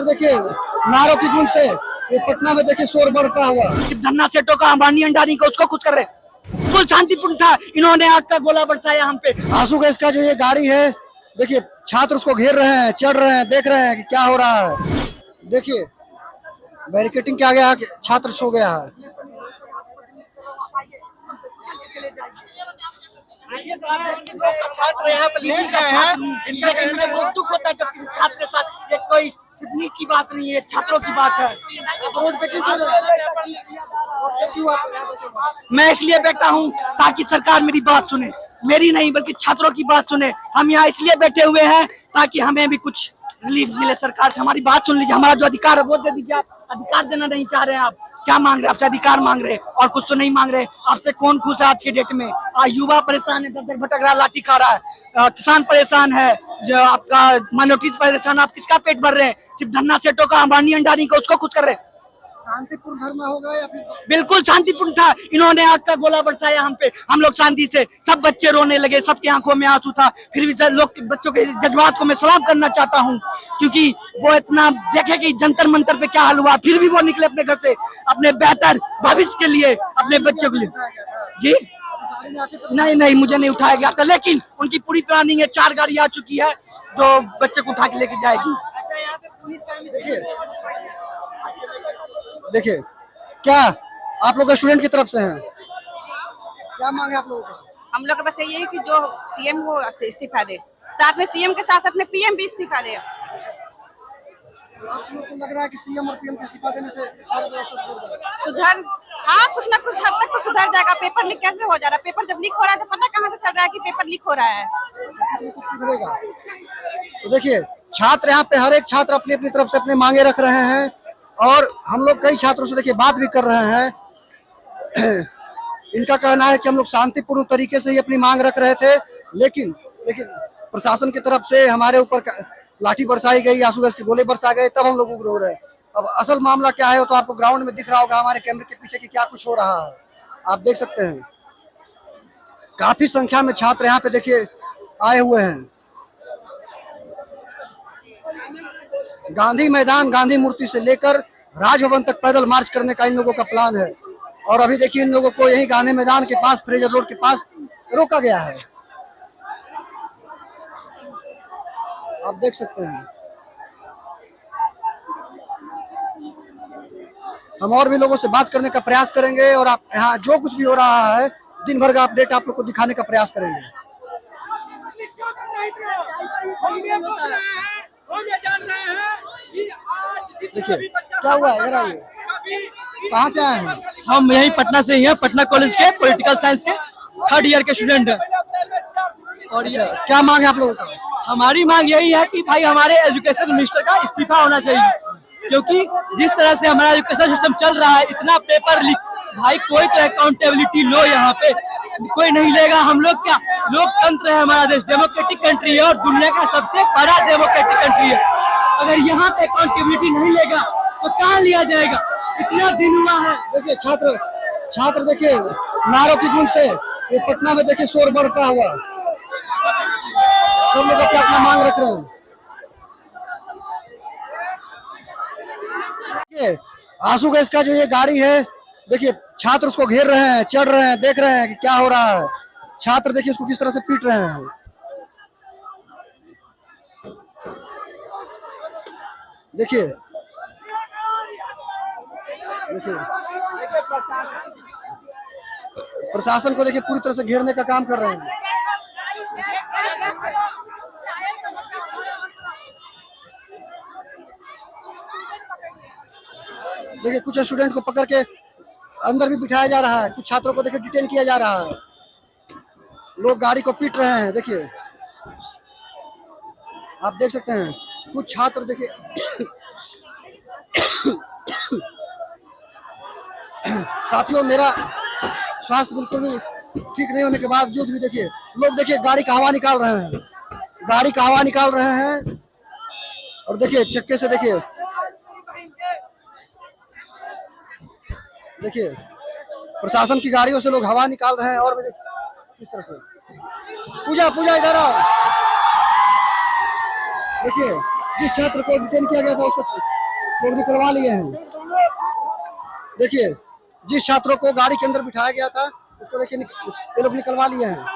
देखिए नारों की गूंज से ये पटना में देखिए शोर बढ़ता हुआ। सिर्फ धन्ना सेठों का, अंबानी अंडानी का, उसको कुछ कर रहे। बिल्कुल शांतिपूर्ण था, इन्होंने आग का गोला बरसाया हम पे। आंसू गैस का जो ये गाड़ी है, देखिए छात्र उसको घेर रहे हैं, चढ़ रहे हैं, देख रहे हैं कि क्या हो रहा है। देखिए बैरिकेटिंग के आगे आके छात्र सो गया है। छात्र यहाँ पे लिख रहे हैं, लेकिन मुझे बहुत दुख होता है जब किसी छात्र के साथ ये कोई सिर्फ की बात नहीं है, छात्रों की बात है। मैं इसलिए बैठा हूँ ताकि सरकार मेरी बात सुने, मेरी नहीं बल्कि छात्रों की बात सुने। हम यहाँ इसलिए बैठे हुए हैं ताकि हमें भी कुछ रिलीफ मिले सरकार से। हमारी बात सुन लीजिए, हमारा जो अधिकार है वो दे दीजिए। आप अधिकार देना नहीं चाह रहे हैं, आप क्या मांग रहे हैं? आपसे अधिकार मांग रहे हैं और कुछ तो नहीं मांग रहे। आपसे कौन खुश है आज के डेट में? आज युवा परेशान है, दर दर भटक रहा, लाठी खा रहा है, किसान परेशान है, जो आपका माइनॉरिटीज परेशान। आप किसका पेट भर रहे हैं? सिर्फ धन्ना सेठों का, अंबानी अंडानी का, उसको कुछ कर रहे हैं। शांतिपूर्ण धरना होगा या फिर बिल्कुल शांतिपूर्ण था, इन्होंने आग का गोला बरसाया हम पे। हम लोग शांति से, सब बच्चे रोने लगे, सबकी आंखों में आंसू था। फिर भी लोग, बच्चों के जज्बात को मैं सलाम करना चाहता हूँ, क्योंकि वो इतना देखे कि जंतर मंतर पे क्या हाल हुआ, फिर भी वो निकले अपने घर से अपने बेहतर भविष्य के लिए, अपने बच्चों के लिए। जी नहीं नहीं, मुझे नहीं उठाया गया था, लेकिन उनकी पूरी प्लानिंग है। 4 गाड़ी आ चुकी है जो बच्चे को उठा के लेके जाएगी। देखिए क्या आप लोग स्टूडेंट की तरफ से हैं, क्या मांग है आप लोगों का? हम लोग का बस यही है कि जो सीएम हो इस्तीफा दे, साथ में सीएम के साथ साथ में पीएम भी इस्तीफा दे। तो आप लोग को लग रहा है कि सीएम और पीएम के इस्तीफा देने से सारी व्यवस्था सुधर जाएगा? सुधर, हाँ कुछ ना कुछ हद तक तो सुधर जाएगा। पेपर लीक कैसे हो जा रहा है? पेपर जब लीक हो रहा है तो पता कहाँ से चल रहा है कि पेपर लीक हो रहा है? कुछ सुधरेगा। तो देखिए छात्र यहाँ पे हर एक छात्र अपनी अपनी तरफ से अपने मांगे रख रहे हैं और हम लोग कई छात्रों से देखिए बात भी कर रहे हैं। इनका कहना है कि हम लोग शांतिपूर्ण तरीके से ही अपनी मांग रख रहे थे, लेकिन प्रशासन की तरफ से हमारे ऊपर लाठी बरसाई गई, आंसू गैस के गोले बरसा गए, तब हम लोग उग्र हो रहे हैं। अब असल मामला क्या है वो तो आपको ग्राउंड में दिख रहा होगा, हमारे कैमरे के पीछे की क्या कुछ हो रहा है आप देख सकते हैं। काफी संख्या में छात्र यहाँ पे देखिए आए हुए हैं। गांधी मैदान, गांधी मूर्ति से लेकर राजभवन तक पैदल मार्च करने का इन लोगों का प्लान है। और अभी देखिए इन लोगों को यही गांधी मैदान के पास, फ्रेजर रोड के पास रोका गया है, आप देख सकते हैं। हम और भी लोगों से बात करने का प्रयास करेंगे और आप यहाँ जो कुछ भी हो रहा है दिन भर का अपडेट आप लोग को दिखाने का प्रयास करेंगे। देखिए क्या हुआ है, इधर आइए। कहाँ से आए हैं? हम यही पटना से ही हैं, पटना कॉलेज के पॉलिटिकल साइंस के 3rd ईयर के स्टूडेंट हैं। और क्या मांग है आप लोगों का? हमारी मांग यही है कि भाई हमारे एजुकेशन मिनिस्टर का इस्तीफा होना चाहिए, क्योंकि जिस तरह से हमारा एजुकेशन सिस्टम चल रहा है, इतना पेपर लीक, भाई कोई तो अकाउंटेबिलिटी लो, यहाँ पे कोई नहीं लेगा। हम लोग क्या, लोकतंत्र है हमारा देश, डेमोक्रेटिक कंट्री है और दुनिया का सबसे बड़ा डेमोक्रेटिक कंट्री है। अगर यहाँ पे अकाउंटेबिलिटी नहीं लेगा तो कहाँ लिया जाएगा? इतना दिन हुआ है। देखिए छात्र देखिए नारों की गूंज से ये पटना में देखिए शोर बढ़ता हुआ, सब लोग अपना अपना मांग रख रहे हैं। देखिए आंसू गैस का जो ये गाड़ी है, देखिए छात्र उसको घेर रहे हैं, चढ़ रहे हैं, देख रहे हैं कि क्या हो रहा है। छात्र देखिए उसको किस तरह से पीट रहे हैं। देखिए प्रशासन को देखिए पूरी तरह से घेरने का काम कर रहे हैं। देखिए कुछ स्टूडेंट को पकड़ के अंदर भी बिठाया जा रहा है, कुछ छात्रों को देखिए डिटेन किया जा रहा है, लोग गाड़ी को पीट रहे हैं। देखिए आप देख सकते हैं कुछ छात्र देखिए साथियों मेरा स्वास्थ्य बिल्कुल भी ठीक नहीं होने के बावजूद भी देखिए लोग देखिए गाड़ी का हवा निकाल रहे हैं, गाड़ी का हवा निकाल रहे हैं। और देखिए चक्के से देखिए प्रशासन की गाड़ियों से लोग हवा निकाल रहे हैं। और इस तरह से पूजा इधर आओ। देखिए जिस छात्र को डिटेन किया गया था उसको लोग निकलवा लिए हैं। देखिए जिस छात्रों को गाड़ी के अंदर बिठाया गया था उसको देखिए ये लोग निकलवा लिए हैं।